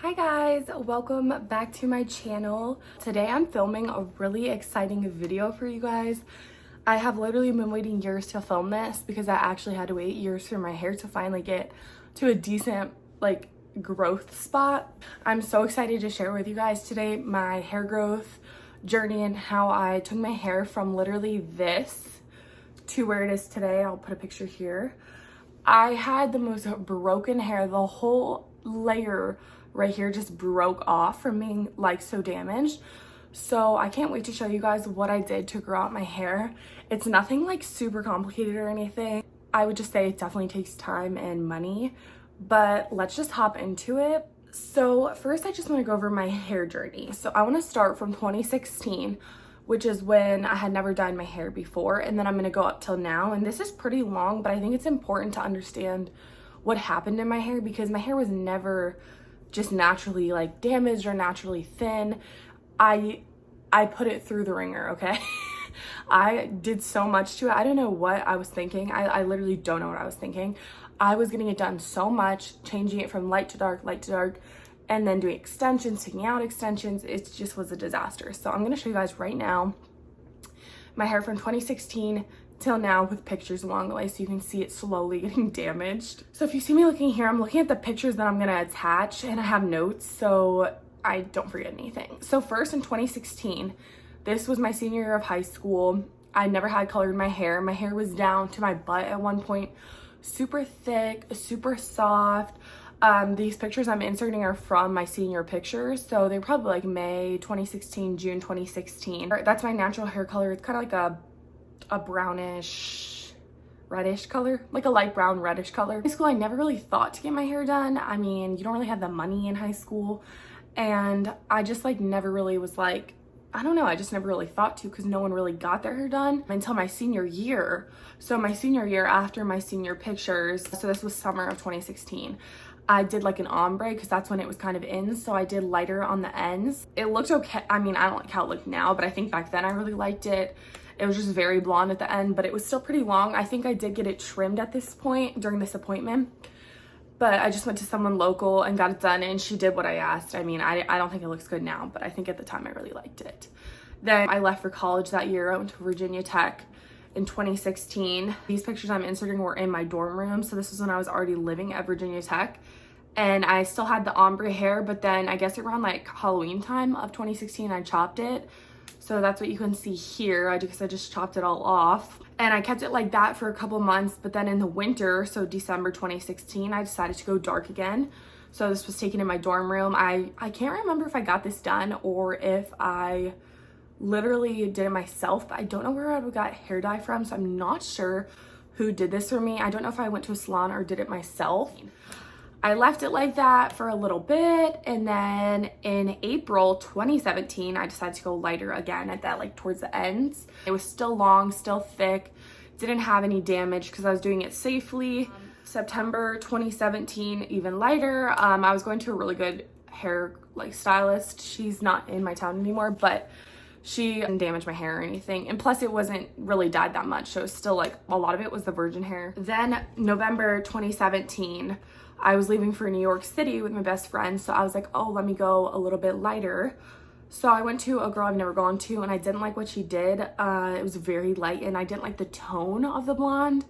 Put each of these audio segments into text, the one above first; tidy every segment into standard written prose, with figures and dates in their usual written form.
Hi guys, welcome back to my channel. Today I'm filming a really exciting video for you guys. I have literally been waiting years to film this because I actually had to wait years for my hair to finally get to a decent growth spot. I'm so excited to share with you guys today my hair growth journey and how I took my hair from literally this to where it is today. I'll put a picture here. I had the most broken hair. The whole layer right here just broke off from being so damaged. So I can't wait to show you guys what I did to grow out my hair. It's nothing super complicated or anything. I would just say it definitely takes time and money, but let's just hop into it. So first I just want to go over my hair journey. So I want to start from 2016, which is when I had never dyed my hair before, and then I'm going to go up till now. And this is pretty long, but I think it's important to understand what happened in my hair because my hair was never just naturally damaged or naturally thin. I put it through the ringer, okay? I did so much to it. I don't know what I was thinking. I literally don't know what I was thinking. I was getting it done so much, changing it from light to dark, and then doing extensions, taking out extensions. It just was a disaster. So I'm gonna show you guys right now my hair from 2016 till now with pictures along the way so you can see it slowly getting damaged. So if you see me looking here, I'm looking at the pictures that I'm gonna attach and I have notes so I don't forget anything. So first in 2016, this was my senior year of high school. I never had colored my hair. My hair was down to my butt at one point, super thick, super soft. These pictures I'm inserting are from my senior pictures, so they're probably May 2016, June 2016. That's my natural hair color. It's kind of like a brownish reddish color, like a light brown reddish color. In high school I never really thought to get my hair done. I mean, you don't really have the money in high school, and I just never really was I don't know, I just never really thought to because no one really got their hair done until my senior year. So my senior year, after my senior pictures, so this was summer of 2016, I did an ombre because that's when it was kind of in. So I did lighter on the ends. It looked okay. I mean, I don't like how it looked now, but I think back then I really liked it. It was just very blonde at the end, but it was still pretty long. I think I did get it trimmed at this point during this appointment, but I just went to someone local and got it done and she did what I asked. I mean, I don't think it looks good now, but I think at the time I really liked it. Then I left for college that year. I went to Virginia Tech in 2016. These pictures I'm inserting were in my dorm room. So this was when I was already living at Virginia Tech. And I still had the ombre hair, but then I guess around Halloween time of 2016, I chopped it. So that's what you can see here. I just chopped it all off. And I kept it like that for a couple months, but then in the winter, so December 2016, I decided to go dark again. So this was taken in my dorm room. I can't remember if I got this done or if I literally did it myself, but I don't know where I got hair dye from, so I'm not sure who did this for me. I don't know if I went to a salon or did it myself. I left it like that for a little bit, and then in April 2017, I decided to go lighter again at that towards the ends. It was still long, still thick, didn't have any damage because I was doing it safely. September 2017, even lighter. I was going to a really good hair stylist. She's not in my town anymore, but she didn't damage my hair or anything. And plus it wasn't really dyed that much. So it was still a lot of it was the virgin hair. Then November 2017, I was leaving for New York City with my best friend. So I was like, oh, let me go a little bit lighter. So I went to a girl I've never gone to and I didn't like what she did. It was very light and I didn't like the tone of the blonde.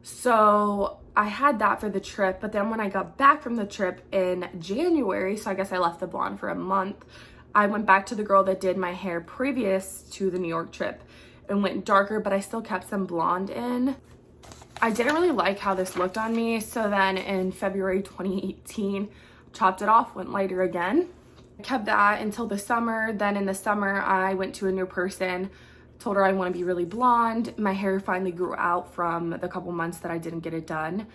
So I had that for the trip. But then when I got back from the trip in January, so I guess I left the blonde for a month, I went back to the girl that did my hair previous to the New York trip and went darker, but I still kept some blonde in. I didn't really like how this looked on me. So then in February 2018, chopped it off, went lighter again. Kept that until the summer. Then in the summer, I went to a new person, told her I want to be really blonde. My hair finally grew out from the couple months that I didn't get it done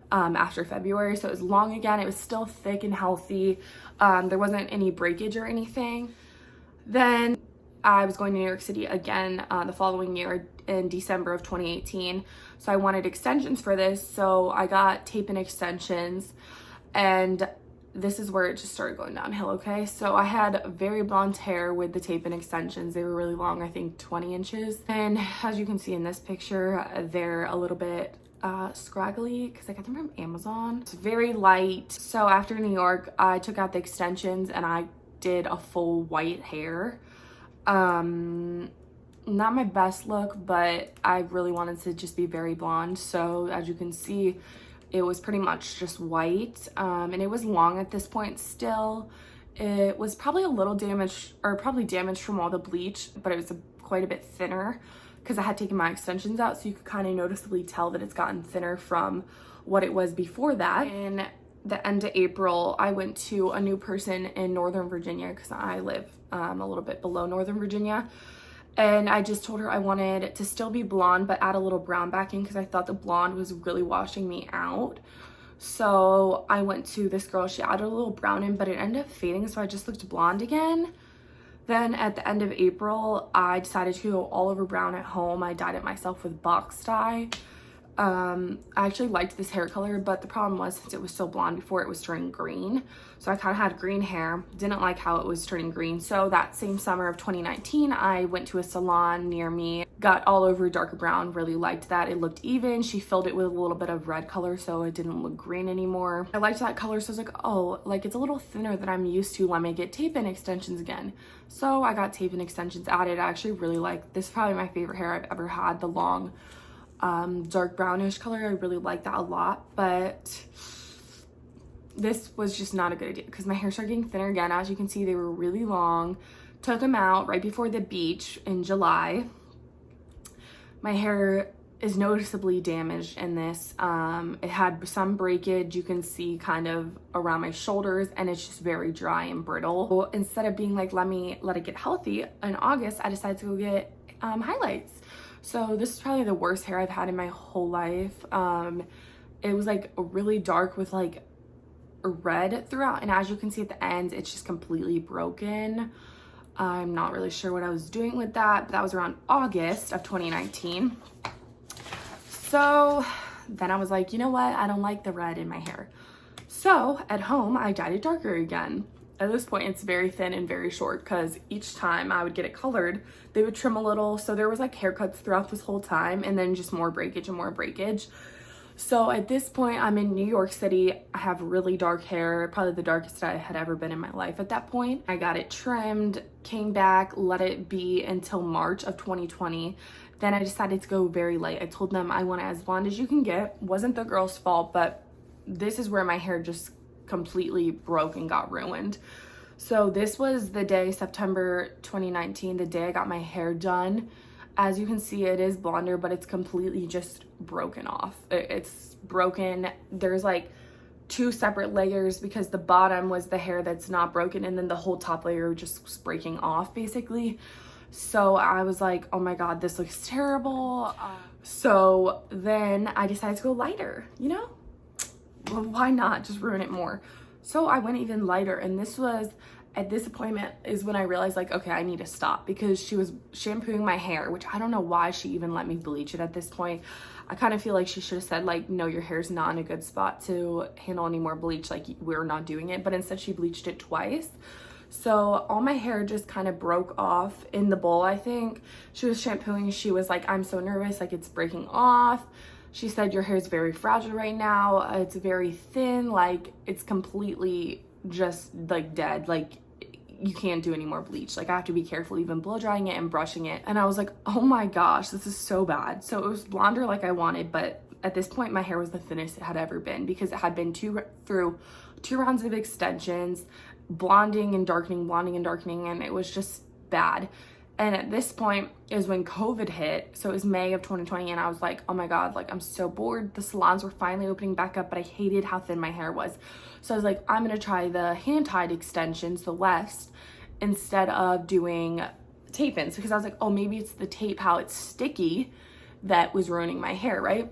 after February. So it was long again. It was still thick and healthy. There wasn't any breakage or anything. Then I was going to New York City again the following year in December of 2018. So I wanted extensions for this. So I got tape and extensions, and this is where it just started going downhill, okay? So I had very blonde hair with the tape and extensions. They were really long, I think 20 inches. And as you can see in this picture, they're a little bit scraggly because I got them from Amazon. It's very light. So after New York, I took out the extensions and I did a full white hair. Not my best look, but I really wanted to just be very blonde. So as you can see, it was pretty much just white, and it was long at this point still. It was probably a little damaged, or probably damaged from all the bleach, but it was quite a bit thinner because I had taken my extensions out, so you could kind of noticeably tell that it's gotten thinner from what it was before that. In the end of April, I went to a new person in Northern Virginia because I live a little bit below Northern Virginia. And I just told her I wanted it to still be blonde, but add a little brown back in because I thought the blonde was really washing me out. So I went to this girl, she added a little brown in, but it ended up fading, so I just looked blonde again. Then at the end of April, I decided to go all over brown at home. I dyed it myself with box dye. I actually liked this hair color, but the problem was since it was so blonde before, it was turning green. So I kind of had green hair, didn't like how it was turning green. So that same summer of 2019, I went to a salon near me, got all over darker brown, really liked that. It looked even. She filled it with a little bit of red color, so it didn't look green anymore. I liked that color, so I was like, oh, like it's a little thinner than I'm used to. Let me get tape-in extensions again. So I got tape-in extensions added. I actually really like this. Is probably my favorite hair I've ever had, the long dark brownish color. I really like that a lot, but this was just not a good idea because my hair started getting thinner again. As you can see, they were really long. Took them out right before the beach in July. My hair is noticeably damaged in this. It had some breakage, you can see kind of around my shoulders, and it's just very dry and brittle. So instead of being like, let it get healthy, in August I decided to go get highlights. So this is probably the worst hair I've had in my whole life. It was like really dark with like red throughout, and as you can see at the end, it's just completely broken. I'm not really sure what I was doing with that, but that was around August of 2019. So then I was like, you know what? I don't like the red in my hair. So at home, I dyed it darker again. At this point, it's very thin and very short because each time I would get it colored, they would trim a little. So there was like haircuts throughout this whole time, and then just more breakage and more breakage. So at this point, I'm in New York City. I have really dark hair, probably the darkest I had ever been in my life at that point. I got it trimmed, came back, let it be until March of 2020. Then I decided to go very light. I told them I want it as blonde as you can get. Wasn't the girl's fault, but this is where my hair just completely broke and got ruined. So this was the day, September 2019, the day I got my hair done. As you can see, it is blonder, but it's completely just broken off. It's broken. There's like two separate layers because the bottom was the hair that's not broken, and then the whole top layer just was breaking off basically. So I was like, oh my God, this looks terrible. So then I decided to go lighter, you know? Well, why not just ruin it more? So I went even lighter, and this was, at this appointment is when I realized like, okay, I need to stop, because she was shampooing my hair, which I don't know why she even let me bleach it at this point. I kind of feel like she should have said like, no, your hair's not in a good spot to handle any more bleach, like we're not doing it. But instead she bleached it twice. So all my hair just kind of broke off in the bowl. I think she was shampooing, she was like, I'm so nervous, like it's breaking off. She said, your hair is very fragile right now, it's very thin, like it's completely just like dead, like you can't do any more bleach. Like I have to be careful even blow drying it and brushing it. And I was like, oh my gosh, this is so bad. So it was blonder like I wanted, but at this point my hair was the thinnest it had ever been, because it had been through two rounds of extensions, blonding and darkening, and it was just bad. And at this point is when COVID hit. So it was May of 2020, and I was like, oh my God, like I'm so bored. The salons were finally opening back up, but I hated how thin my hair was. So I was like, I'm gonna try the hand-tied extensions, the West, instead of doing tape-ins, because I was like, oh, maybe it's the tape, how it's sticky, that was ruining my hair, right?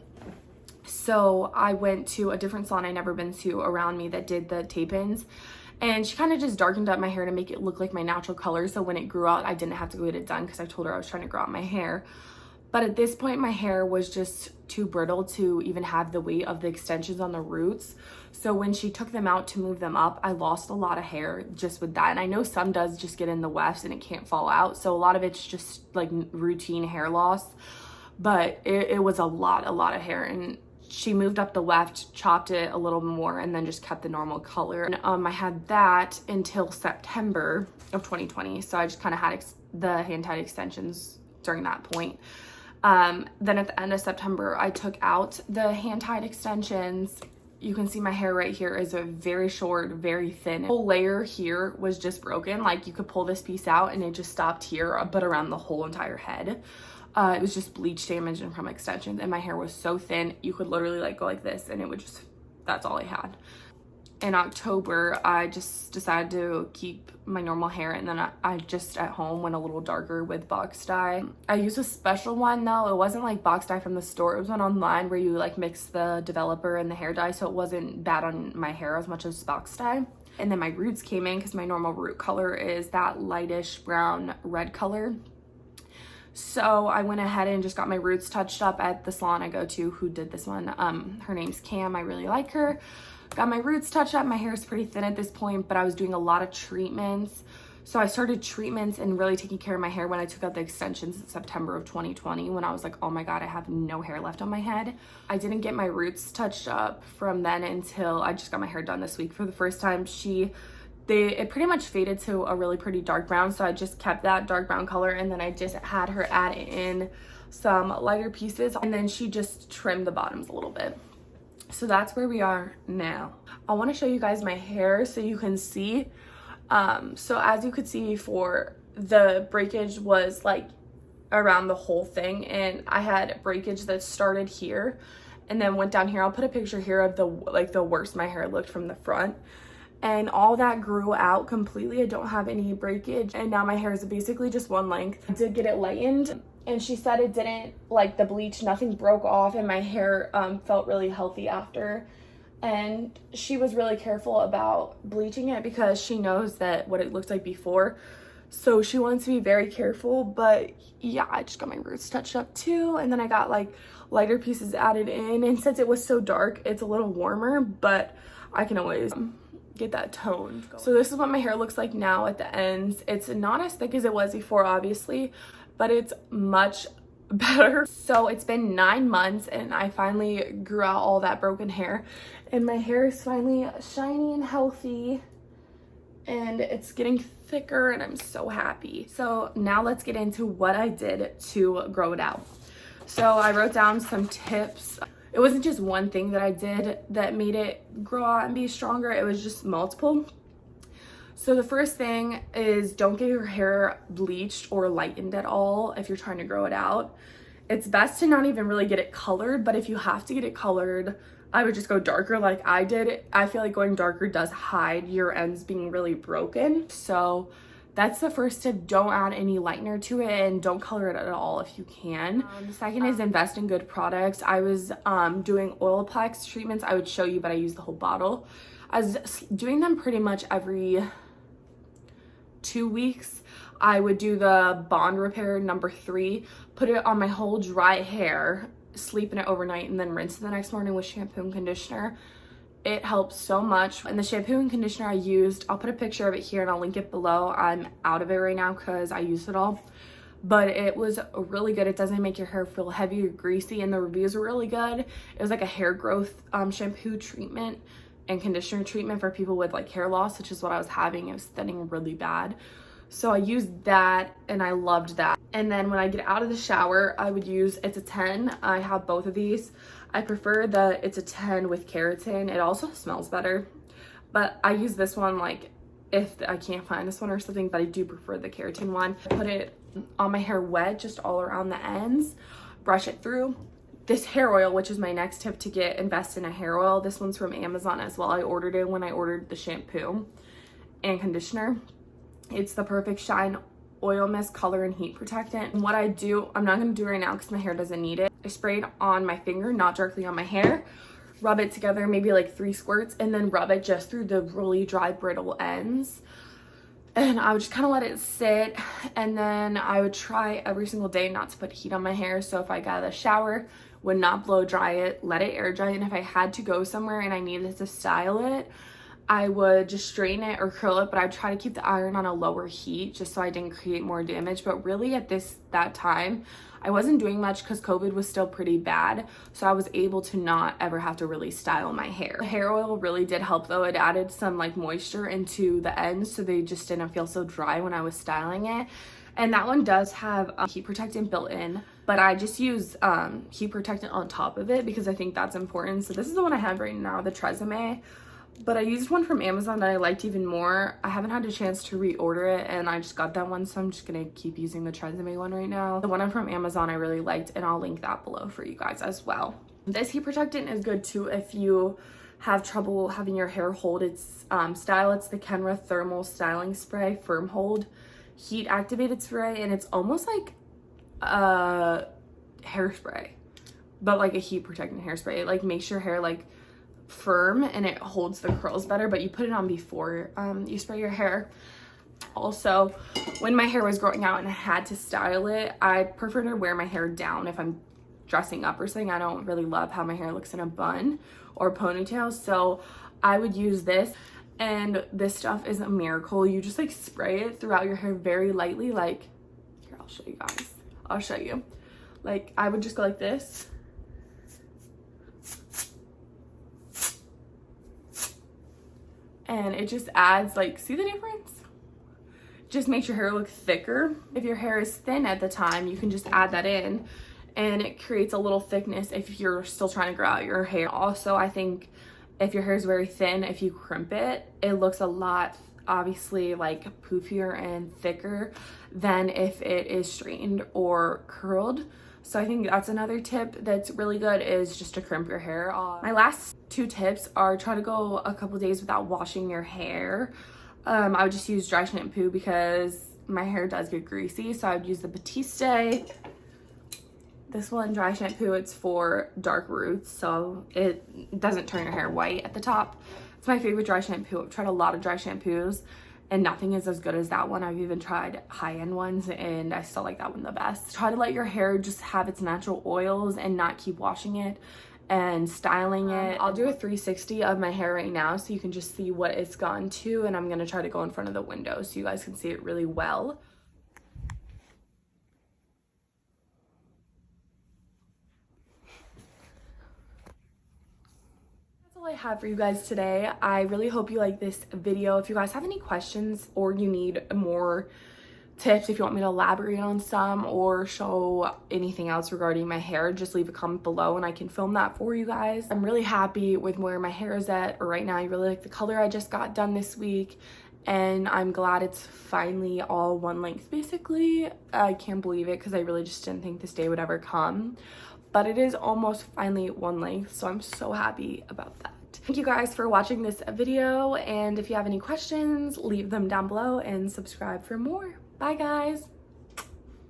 So I went to a different salon I'd never been to around me that did the tape-ins, and she kind of just darkened up my hair to make it look like my natural color. So when it grew out, I didn't have to go get it done because I told her I was trying to grow out my hair. But at this point, my hair was just too brittle to even have the weight of the extensions on the roots. So when she took them out to move them up, I lost a lot of hair just with that. And I know some does just get in the wefts and it can't fall out. So a lot of it's just like routine hair loss. But it was a lot of hair. And she moved up the weft, chopped it a little more, and then just kept the normal color. And I had that until September of 2020. So I just kind of had the hand-tied extensions during that point. Then at the end of September, I took out the hand-tied extensions. You can see my hair right here is a very short, very thin. The whole layer here was just broken. Like, you could pull this piece out and it just stopped here, but around the whole entire head. It was just bleach damage and from extensions, and my hair was so thin, you could literally like go like this and it would just, that's all I had. In October, I just decided to keep my normal hair, and then I just at home went a little darker with box dye. I used a special one though. It wasn't like box dye from the store. It was one online where you like mix the developer and the hair dye, so it wasn't bad on my hair as much as box dye. And then my roots came in because my normal root color is that lightish brown red color. So I went ahead and just got my roots touched up at the salon I go to who did this one. Her name's Cam. I really like her. Got my roots touched up. My hair is pretty thin at this point, but I was doing a lot of treatments. So I started treatments and really taking care of my hair when I took out the extensions in September of 2020, when I was like, oh my God, I have no hair left on my head. I didn't get my roots touched up from then until I just got my hair done this week for the first time. It pretty much faded to a really pretty dark brown, so I just kept that dark brown color, and then I just had her add in some lighter pieces, and then she just trimmed the bottoms a little bit. So that's where we are now. I want to show you guys my hair so you can see. So as you could see before, the breakage was like around the whole thing, and I had breakage that started here and then went down here. I'll put a picture here of the worst my hair looked from the front, and all that grew out completely. I don't have any breakage, and now my hair is basically just one length. I did get it lightened, and she said it didn't, like the bleach, nothing broke off, and my hair felt really healthy after. And she was really careful about bleaching it because she knows that what it looked like before, so she wants to be very careful. But yeah, I just got my roots touched up too, and then I got like lighter pieces added in, and since it was so dark, it's a little warmer, but I can always get that tone. So this is what my hair looks like now at the ends. It's not as thick as it was before, obviously, but it's much better. So it's been 9 months, and I finally grew out all that broken hair, and my hair is finally shiny and healthy, and it's getting thicker, and I'm so happy. So now let's get into what I did to grow it out. So I wrote down some tips. It wasn't just one thing that I did that made it grow out and be stronger. It was just multiple. So the first thing is, don't get your hair bleached or lightened at all if you're trying to grow it out. It's best to not even really get it colored, but if you have to get it colored, I would just go darker like I did. I feel like going darker does hide your ends being really broken. So that's the first tip. Don't add any lightener to it, and don't color it at all if you can. The second is invest in good products. I was doing Oilplex treatments. I would show you, but I used the whole bottle. I was doing them pretty much every 2 weeks. I would do the Bond Repair #3, put it on my whole dry hair, sleep in it overnight, and then rinse it the next morning with shampoo and conditioner. It helps so much. And the shampoo and conditioner I used, I'll put a picture of it here and I'll link it below. I'm out of it right now because I used it all, but it was really good. It doesn't make your hair feel heavy or greasy, and the reviews were really good. It was like a hair growth shampoo treatment and conditioner treatment for people with like hair loss, which is what I was having. It was thinning really bad. So I used that and I loved that. And then when I get out of the shower, I would use It's a 10. I have both of these. I prefer the It's a 10 with keratin. It also smells better, but I use this one like if I can't find this one or something, but I do prefer the keratin one. I put it on my hair wet, just all around the ends, brush it through. This hair oil, which is my next tip to invest in a hair oil. This one's from Amazon as well. I ordered it when I ordered the shampoo and conditioner. It's the Perfect Shine Oil Mist Color and Heat Protectant. And what I do, I'm not going to do right now because my hair doesn't need it. I spray it on my finger, not directly on my hair. Rub it together, maybe like 3 squirts, and then rub it just through the really dry, brittle ends. And I would just kind of let it sit, and then I would try every single day not to put heat on my hair. So if I got out of the shower, would not blow dry it, let it air dry, and if I had to go somewhere and I needed to style it, I would just straighten it or curl it, but I'd try to keep the iron on a lower heat just so I didn't create more damage. But really at that time, I wasn't doing much because COVID was still pretty bad. So I was able to not ever have to really style my hair. The hair oil really did help though. It added some like moisture into the ends so they just didn't feel so dry when I was styling it. And that one does have a heat protectant built in, but I just use heat protectant on top of it because I think that's important. So this is the one I have right now, the Tresemme. But I used one from Amazon that I liked even more. I haven't had a chance to reorder it and I just got that one, so I'm just gonna keep using the Tresemme one right now. The one from Amazon I really liked, and I'll link that below for you guys as well. This heat protectant is good too if you have trouble having your hair hold its style. It's the Kenra Thermal Styling Spray Firm Hold Heat Activated Spray, and it's almost like a hairspray, but like a heat protectant hairspray. It like makes your hair like firm and it holds the curls better, but you put it on before you spray your hair. Also, when my hair was growing out and I had to style it, I prefer to wear my hair down if I'm dressing up or something. I don't really love how my hair looks in a bun or ponytail, so I would use this. And this stuff is a miracle. You just like spray it throughout your hair very lightly. Like, here, I'll show you guys. I'll show you. Like, I would just go like this. And it just adds, like, see the difference? Just makes your hair look thicker. If your hair is thin at the time, you can just add that in and it creates a little thickness if you're still trying to grow out your hair. Also, I think if your hair is very thin, if you crimp it, it looks a lot, obviously, like poofier and thicker than if it is straightened or curled. So I think that's another tip that's really good, is just to crimp your hair off. My last two tips are try to go a couple days without washing your hair. I would just use dry shampoo because my hair does get greasy. So I would use the Batiste. This one, dry shampoo, it's for dark roots, so it doesn't turn your hair white at the top. It's my favorite dry shampoo. I've tried a lot of dry shampoos and nothing is as good as that one. I've even tried high-end ones and I still like that one the best. Try to let your hair just have its natural oils and not keep washing it and styling it. I'll do a 360 of my hair right now so you can just see what it's gone to, and I'm gonna try to go in front of the window so you guys can see it really well. I have for you guys today. I really hope you like this video. If you guys have any questions or you need more tips, if you want me to elaborate on some or show anything else regarding my hair, just leave a comment below and I can film that for you guys. I'm really happy with where my hair is at right now. I really like the color I just got done this week and I'm glad it's finally all one length basically. I can't believe it because I really just didn't think this day would ever come, but it is almost finally one length, so I'm so happy about that. Thank you guys for watching this video, and if you have any questions, leave them down below and subscribe for more. Bye guys.